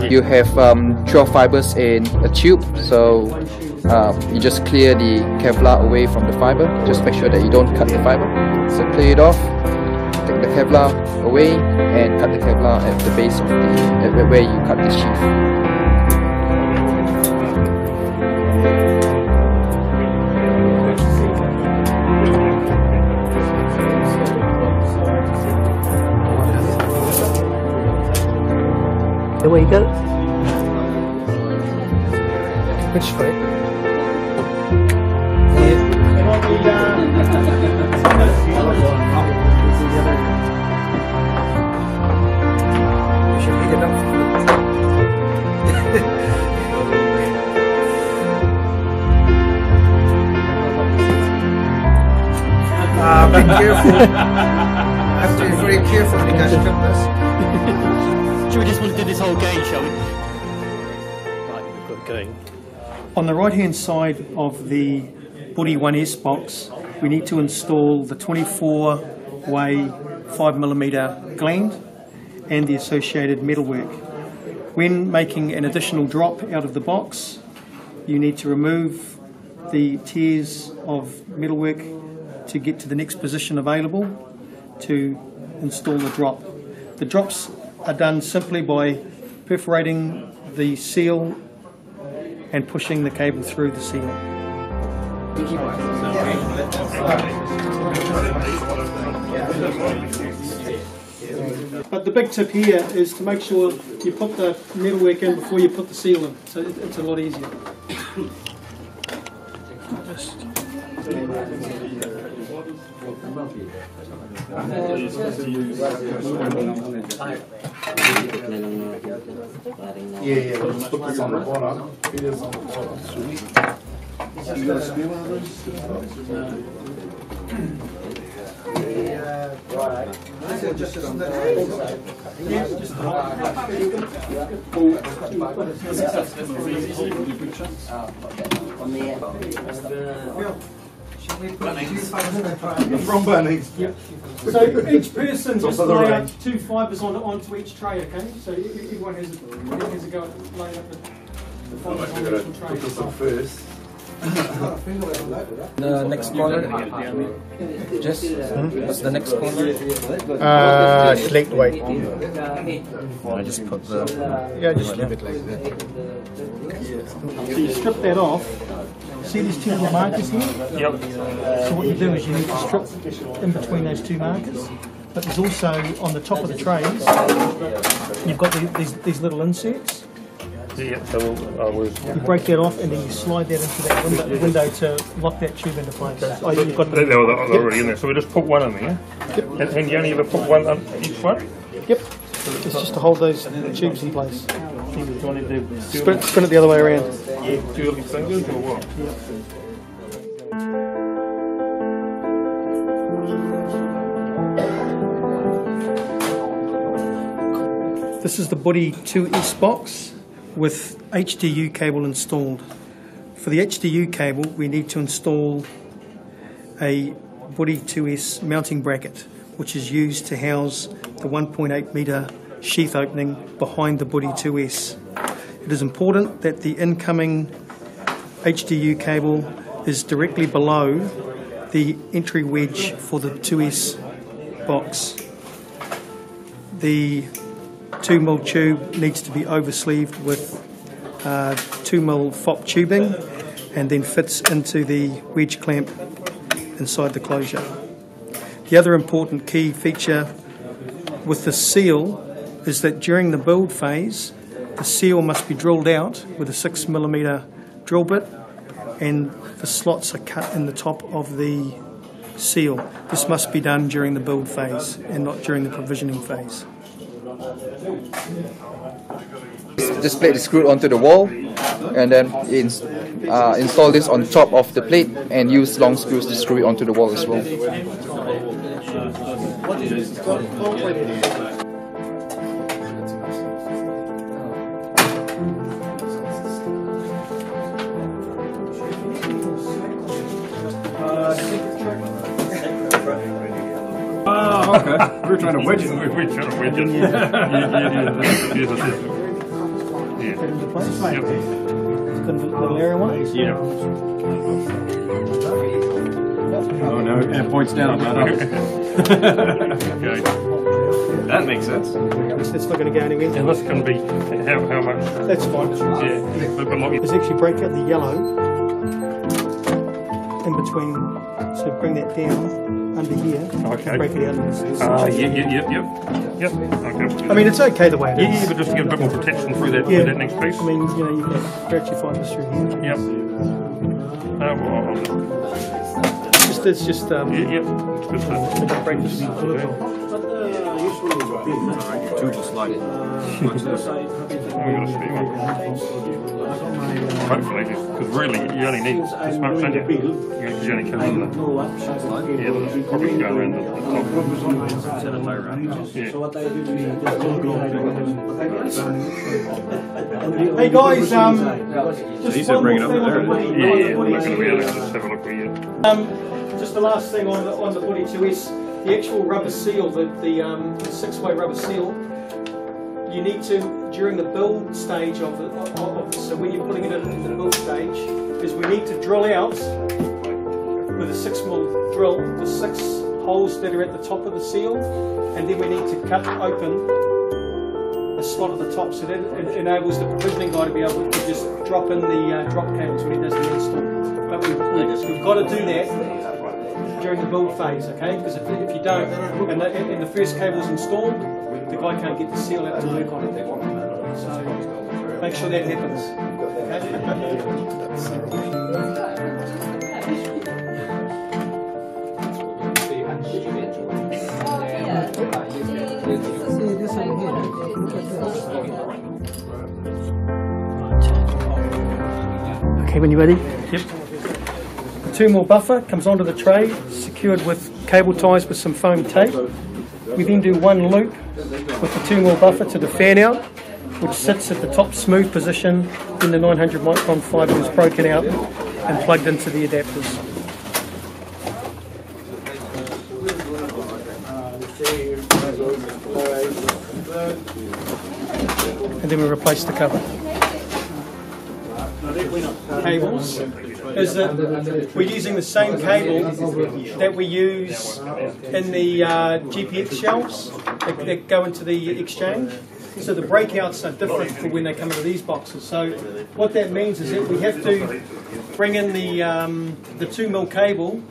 You have 12 fibers in a tube, so you just clear the Kevlar away from the fiber. Just make sure that you don't cut the fiber. So clear it off, take the Kevlar away, and cut the Kevlar at the base of the where you cut the sheath. There you go. Which way? You should pick it up. Be careful. I have to be very careful when you guys trip this. Should we just want to do this whole game, shall we? Right, we've got it going. On the right hand side of the Buddy 1S box, we need to install the 24-way 5mm gland and the associated metalwork. When making an additional drop out of the box, you need to remove the tiers of metalwork to get to the next position available to install the drop. The drops are done simply by perforating the seal and pushing the cable through the seal. But the big tip here is to make sure you put the metalwork in before you put the seal in, so it's a lot easier. Yeah, let's put this on the bottom. It is on the bottom. Sweet. You got a screw one of those? From Bunnings. Yep. So each person just lay up 2 fibres onto each tray, okay? So everyone has a go at laying up the fibres on each tray. Put this on first. The next corner, Jess, what's the next corner? Slate white. I just put the... Yeah, just leave it like that. So you strip that off. See these 2 little markers here? Yep. So what you do is you need to strip in between those 2 markers. But there's also, on the top of the trays, you've got these little inserts. Yeah, so I was... You break that off and then you slide that into that window to lock that tube into place. Oh, you've got They're already in there, so we just put one in there. Yep. And you only ever put one on each one? Yep. It's just to hold those tubes in place. Spin Spin it the other way around. Yeah, 2 little fingers or what? This is the Buddy 2S box with HDU cable installed. For the HDU cable, we need to install a Buddy 2S mounting bracket, which is used to house the 1.8 metre sheath opening behind the Buddy 2S. It is important that the incoming HDU cable is directly below the entry wedge for the 2S box. The 2mm tube needs to be oversleeved with 2mm FOP tubing and then fits into the wedge clamp inside the closure. The other important key feature with the seal is that during the build phase, the seal must be drilled out with a 6mm drill bit and the slots are cut in the top of the seal. This must be done during the build phase and not during the provisioning phase. This plate is screwed onto the wall, and then install this on top of the plate and use long screws to screw it onto the wall as well. Oh, okay. We're trying to wedge it. We're trying to wedge it. Yeah. Put it into place. Yep. Got a little area on it. Yeah. Oh no, it points down, not up. Okay. That makes sense. It's not going to go anywhere. And this can be how much? That's fine. Yeah. But like Because actually break out the yellow in between, so bring that down under here. Okay. Break it out. Yep. Okay. I mean, it's okay the way it is. Yeah, but just to get a bit more protection through that, Yeah. through that next piece. I mean, you know, you can stretch your fibers through here. Yep. Well, It's just yep. It's good stuff. break this. Two will slide it. Watch this. I'm going to see one. Hopefully, because really, you only need this much, don't you? You only come in the... Yeah, but probably go around the top. Hey guys, He said bring it up there. Yeah, we're going to be able to just have a look here. just the last thing on the body 2S, the actual rubber seal, the 6-way rubber seal. You need to, during the build stage of so when you're putting it into the build stage, is we need to drill out with a 6mm drill the 6 holes that are at the top of the seal, and then we need to cut open a slot at the top, so that it enables the provisioning guy to be able to just drop in the drop cables when he does the install. But we've got to do that during the build phase, okay? Because if you don't, and the first cable's installed, the guy can't get the seal out to work on it. So make sure that happens. Okay, when you're ready? Yep. The 2mm buffer comes onto the tray, secured with cable ties with some foam tape. We then do one loop with the 2mm buffer to the fan out, which sits at the top smooth position. Then the 900 micron fibre is broken out and plugged into the adapters. And then we replace the cover. Cables is that we're using the same cable that we use in the GPX shelves that go into the exchange. So the breakouts are different for when they come into these boxes. So what that means is that we have to bring in the 2mm cable,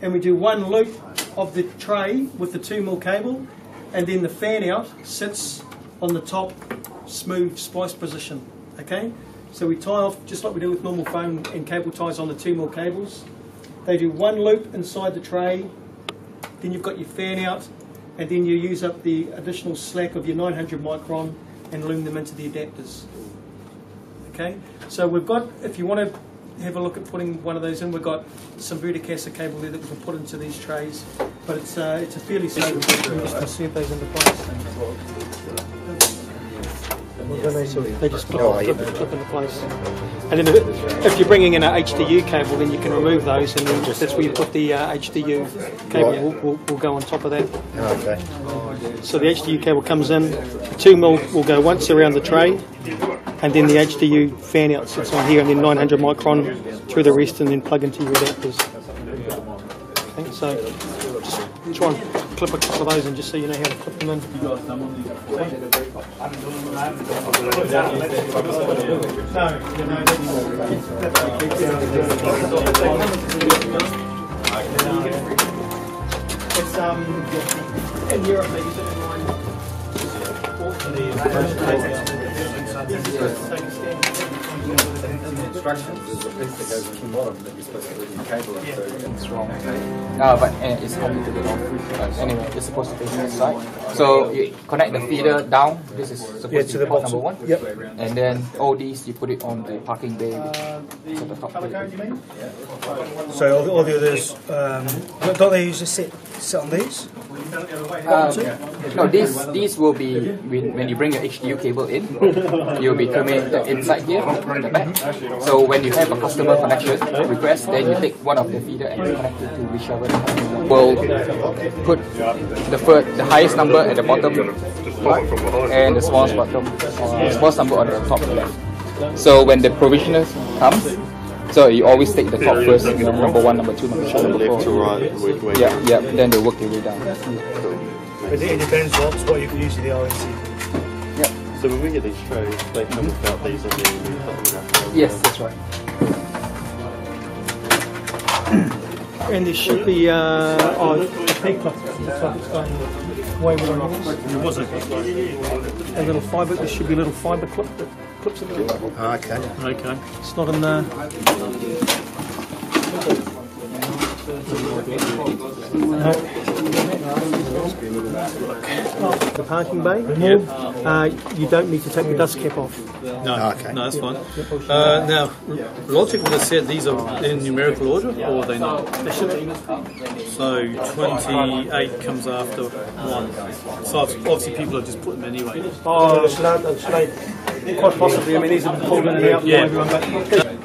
and we do one loop of the tray with the 2mm cable, and then the fan out sits on the top smooth splice position. Okay, so we tie off just like we do with normal foam and cable ties on the 2mm cables. They do one loop inside the tray, then you've got your fan out, and then you use up the additional slack of your 900 micron and loom them into the adapters. Okay, so we've got, if you want to have a look at putting one of those in, we've got some Verticassa cable there that we can put into these trays, but it's a fairly safe. We just insert those into place. They just clip into place. And then if you're bringing in an HDU cable, then you can remove those, and then that's where you put the HDU cable. Will go on top of that. Okay. So the HDU cable comes in, the 2mm will go once around the tray, and then the HDU fan out sits on here, and then 900 micron through the rest, and then plug into your adapters. Okay, so just try and clip a couple of those, and just so you know how to clip them in. It's in Europe they use it in line. Instructions is the piece that goes in the bottom that you're supposed to put in the cable into. It's wrong. No, but it's complicated off. Anyway, it's supposed to be inside. So you connect the feeder down. This is supposed to be port number 1. Yep. And then all these you put it on the parking bay. So the top Colour code, you mean? So all the others, don't they usually sit on these? No, these will be when you bring your HDU cable in, you'll be terminated inside here at the back. So when you have a customer connection request, then you take one of the feeder and connect it to whichever the customer will put the highest number at the bottom and the smallest number on the top left. So when the provisioner comes, so you always take the top first, number 1, number 2, number 3, number 4. Left to right, way Yeah, then they work their way down. It depends what you can use the RNC. Yeah. So when we get these trays, they come without these and then we put them in. Yes, that's right. And there should be a P-clip. Looks like it's going way more than yours. It wasn't. A little fibre, there should be a little fibre clip that clips it to it. Okay. Okay. It's not in the... The parking bay, you don't need to take the dust cap off. No, Okay. no, that's fine. Now, Logic would have said these are in numerical order, or are they not? They should be. So 28 comes after 1. So obviously people have just put them anyway. Oh, should I quite possibly, I mean these have been pulled in and out by everyone, but...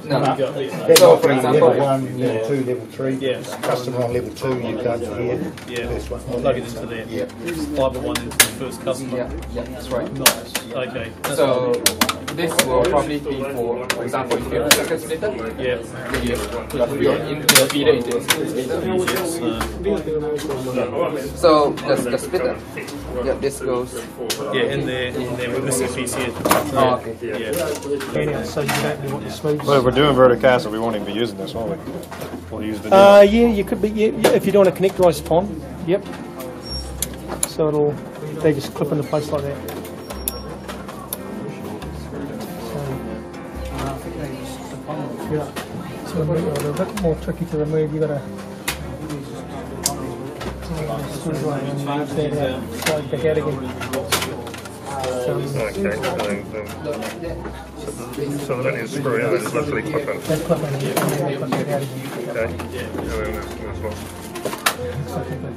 No. So, for example, level 1, level 2, level 3. Yeah. Customer on level 2, you go to here. Yeah, First one. plug it into there. Yeah. Fibre 1 into the first customer. yeah, that's right. Nice. Okay. That's So this will probably be for example, if you have a circuit splitter, yeah. then you plug your feeder into the circuit splitter. So the splitter, yeah, this goes. Yeah, in there with Mr. PC. Oh, okay. Yeah. Anyhow, so you don't want the smooth. Well, if we're doing verticast, we won't even be using this, won't we? We'll use the new Yeah, you could be, yeah, if you're doing a connectorised pond, yep. So they just clip into place like that. Yeah. So a bit more tricky to remove, you've got to screw away and move that out, slide back out again. So they don't need to screw it out, it's literally clip it. That clip in and then clip back out again. Okay. And then that's what. Exactly that.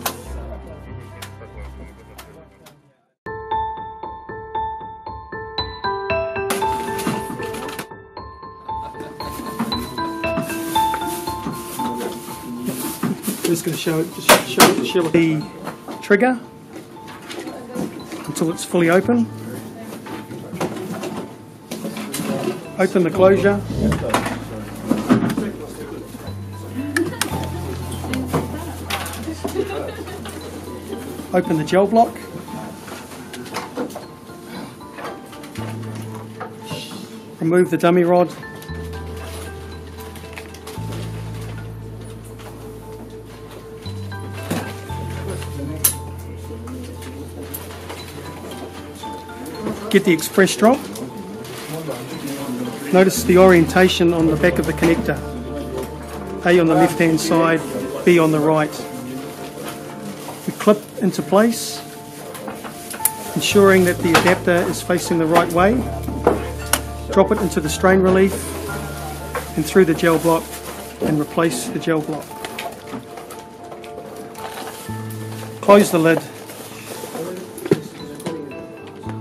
Just going to show the trigger until it's fully open. Open the closure. Open the gel block. Remove the dummy rod. Get the express drop. Notice the orientation on the back of the connector. A on the left hand side, B on the right. We clip into place, ensuring that the adapter is facing the right way. Drop it into the strain relief and through the gel block and replace the gel block. Close the lid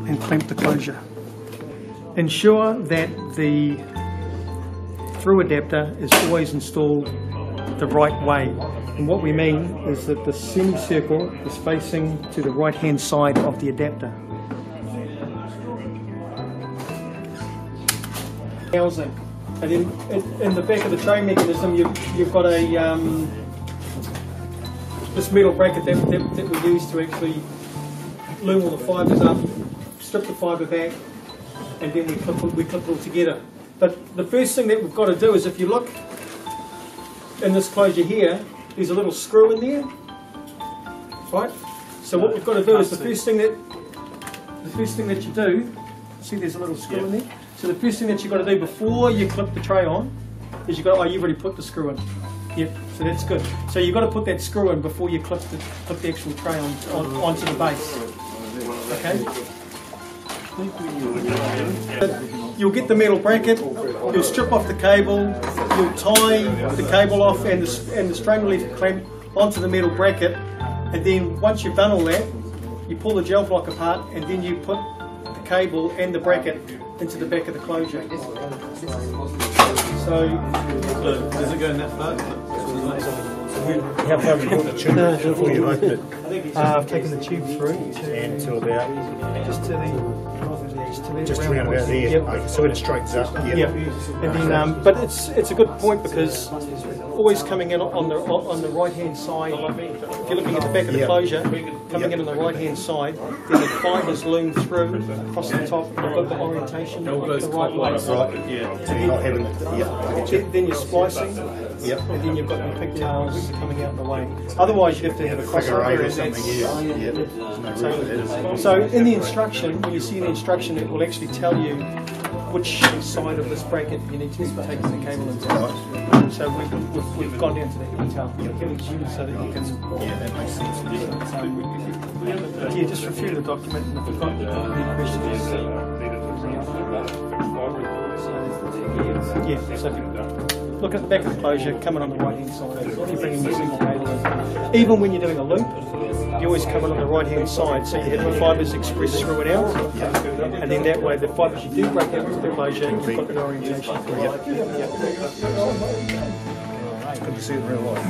and clamp the closure. Ensure that the through adapter is always installed the right way. And what we mean is that the semicircle is facing to the right hand side of the adapter. Housing. And then in the back of the tray mechanism you've got a this metal bracket that we use to actually loom all the fibres up, strip the fibre back, and then we clip it all together. But the first thing that we've got to do is, if you look in this closure here, there's a little screw in there, right? So what we've got to do is the first thing that you do, see there's a little screw in there. So the first thing that you've got to do before you clip the tray on is you've already put the screw in. Yep, so that's good. So you've got to put that screw in before you clip the actual tray onto the base. Okay. You'll get the metal bracket, you'll strip off the cable, you'll tie the cable off and the strain relief clamp onto the metal bracket, And then once you've done all that, you pull the gel block apart and then you put the cable and the bracket into the back of the closure. So does it go in that far? How far have you got the tube before you open it? I've taken the tube through And to about, just to the just around about there. Yep. Okay, so when it straightens up, Yeah, and then but it's a good point because always coming in on the right hand side. If you're looking at the back of the closure, coming in on the right hand side, then the fibres loom through across the top. You've got the orientation the right way. Right. Yeah. So you're not having the, Then you're splicing, Yep. and then you've got your pigtails coming out in the way. Otherwise, you have to have a figure crossover. eight or and something, So in the instruction, when you see the instruction, it will actually tell you which side of this bracket you need to be taking the cable into. So we've gone down to the detail so that you can. Yeah, that makes sense. Yeah, just refer to the document and if you've got any questions. Yeah, so if you look at the back of the closure, coming on the right hand side. If you're bringing the single cable in. Even when you're doing a loop, you always come in on the right hand side so you have the fibres expressed through and out. And then that way the fibres you do break out with the closure, you've got the orientation. It's good to see it in real life.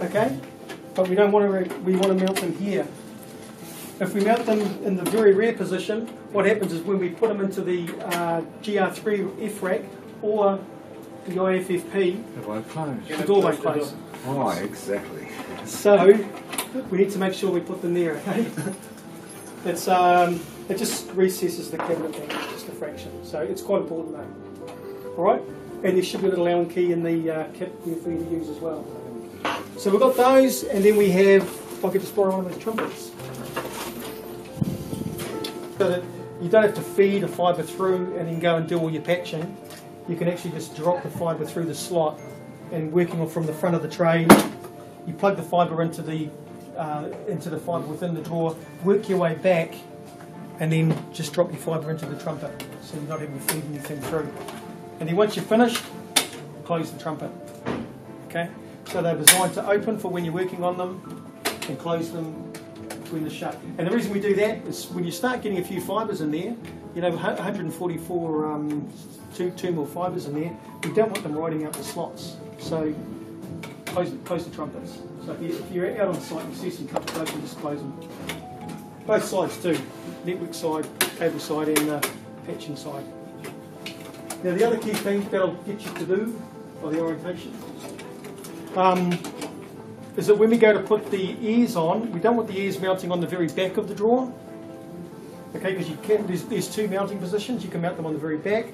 Okay, but we don't want to. We want to mount them here. If we mount them in the very rear position, what happens is when we put them into the GR3 F rack or the IFFP, the door won't close. Oh, exactly. So we need to make sure we put them there. Okay, it's it just recesses the cabinet back just a fraction, so it's quite important though. All right, and there should be a little Allen key in the kit here for you to use as well. So we've got those, and then we have. If I could just borrow one of those trumpets. So that you don't have to feed a fibre through and then go and do all your patching. You can actually just drop the fibre through the slot and working on from the front of the tray, you plug the fibre into the fibre within the drawer, work your way back and then just drop your fibre into the trumpet so you're not having to feed anything through. And then once you're finished, close the trumpet. Okay? So they're designed to open for when you're working on them and close them when they're shut. And the reason we do that is when you start getting a few fibres in there, you know, 144 two mil fibres in there, we don't want them riding out the slots. So close the trumpets. So if you're out on site and you see some trumpets open, just close them. Both sides too, network side, cable side and patching side. Now the other key thing that'll get you to do, or the orientation, is that when we go to put the ears on, we don't want the ears mounting on the very back of the drawer. Okay, because you can. There's two mounting positions. You can mount them on the very back,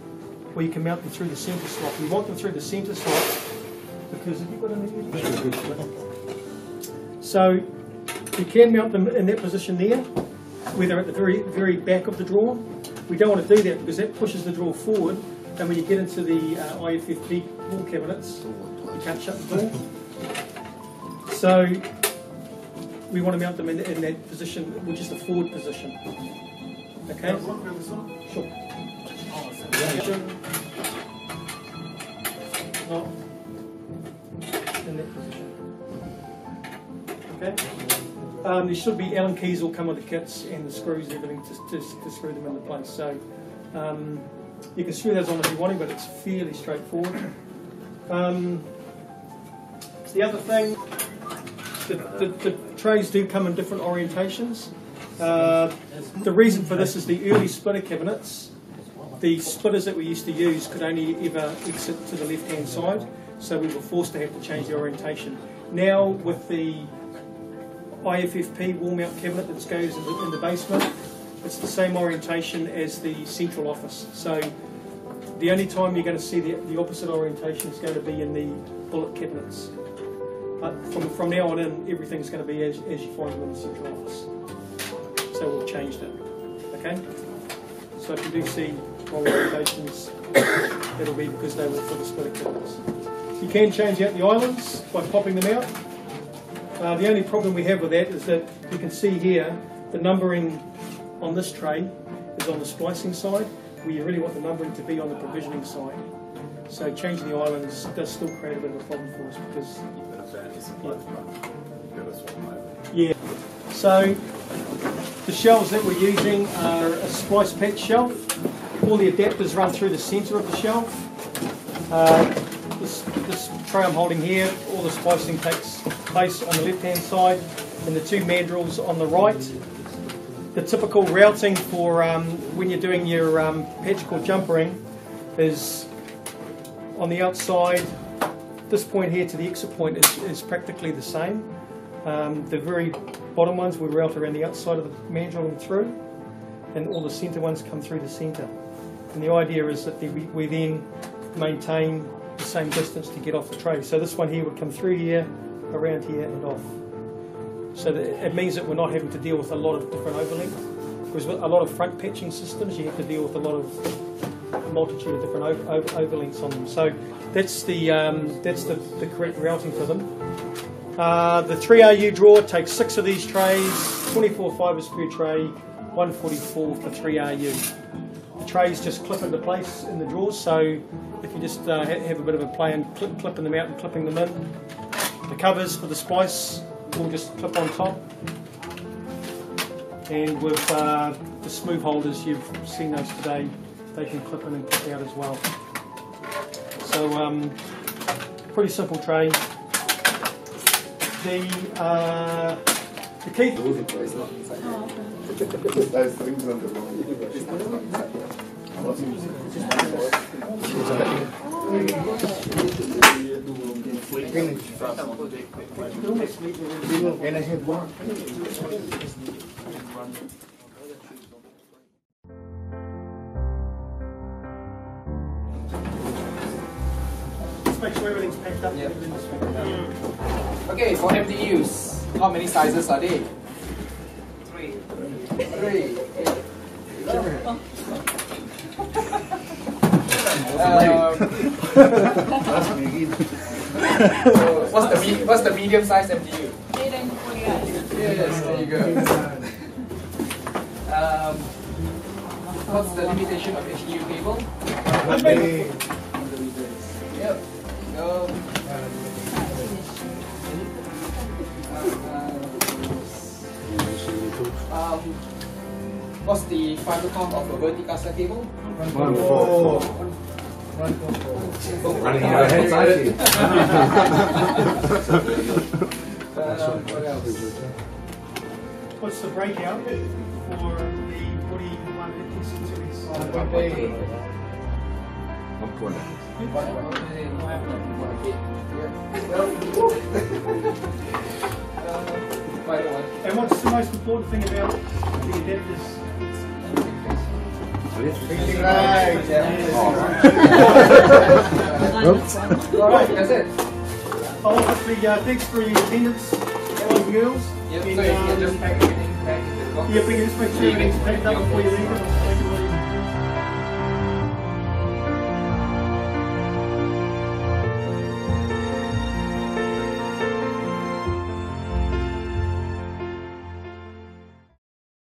or you can mount them through the centre slot. We want them through the centre slot because have you got an ear? So you can mount them in that position there, where they're at the very back of the drawer. We don't want to do that because that pushes the drawer forward, and when you get into the IFFP wall cabinets, you can't shut the door. So we want to mount them in that position, which is the forward position. Okay? Sure. Not in that position. Okay? There should be Allen keys will come with the kits and the screws and everything to screw them into place. So you can screw those on if you want to, but it's fairly straightforward. The other thing, the trays do come in different orientations. The reason for this is the early splitter cabinets, the splitters that we used to use could only ever exit to the left hand side, so we were forced to have to change the orientation. Now with the IFFP wall mount cabinet that goes in the basement, it's the same orientation as the central office. So the only time you're going to see the opposite orientation is going to be in the bullet cabinets. But from now on in, everything's going to be as you find them in the central office. So we've changed it. Okay? So if you do see wrong orientations, it'll be because they were for the splitter cabinets. You can change out the islands by popping them out. The only problem we have with that is that you can see here the numbering on this tray is on the splicing side. where you really want the numbering to be on the provisioning side. So changing the islands does still create a bit of a problem for us because yeah. So the shelves that we're using are a splice patch shelf. All the adapters run through the centre of the shelf. This tray I'm holding here, all the splicing takes place on the left-hand side, and the two mandrels on the right. The typical routing for when you're doing your patch cord jumpering is on the outside. This point here to the exit point is practically the same. The very bottom ones we route around the outside of the mandrel and through, and all the centre ones come through the centre. And the idea is that we then maintain the same distance to get off the tray. So this one here would come through here, around here and off. So that it means that we're not having to deal with a lot of different overlinks. Because with a lot of front patching systems, you have to deal with a multitude of different overlinks on them. So that's the correct routing for them. The 3RU drawer takes 6 of these trays, 24 fibres per tray, 144 for 3RU. The trays just clip into place in the drawers, so if you just have a bit of a play and clipping them out and clipping them in. The covers for the splice will just clip on top. And with the smooth holders, you've seen those today, they can clip in and clip out as well. So pretty simple tray. The key. Just make sure everything's packed up. Yep. Okay, for MDUs, how many sizes are they? 3. 3. What's the medium size MDU? 8 and 48. Yes, there you go. What's the limitation of HDU cable? Yep. Go. What's the fiber count of a verticaster cable? 144. Running out of head. What else? What's the breakout for the 41 series? 120. And what's the most important thing about the adapters? Right, that's it. Obviously, thanks for your attendance, boys and girls. Yep, so you can just pack everything back in the box. Yeah, but you just make sure everything's packed up before you leave it.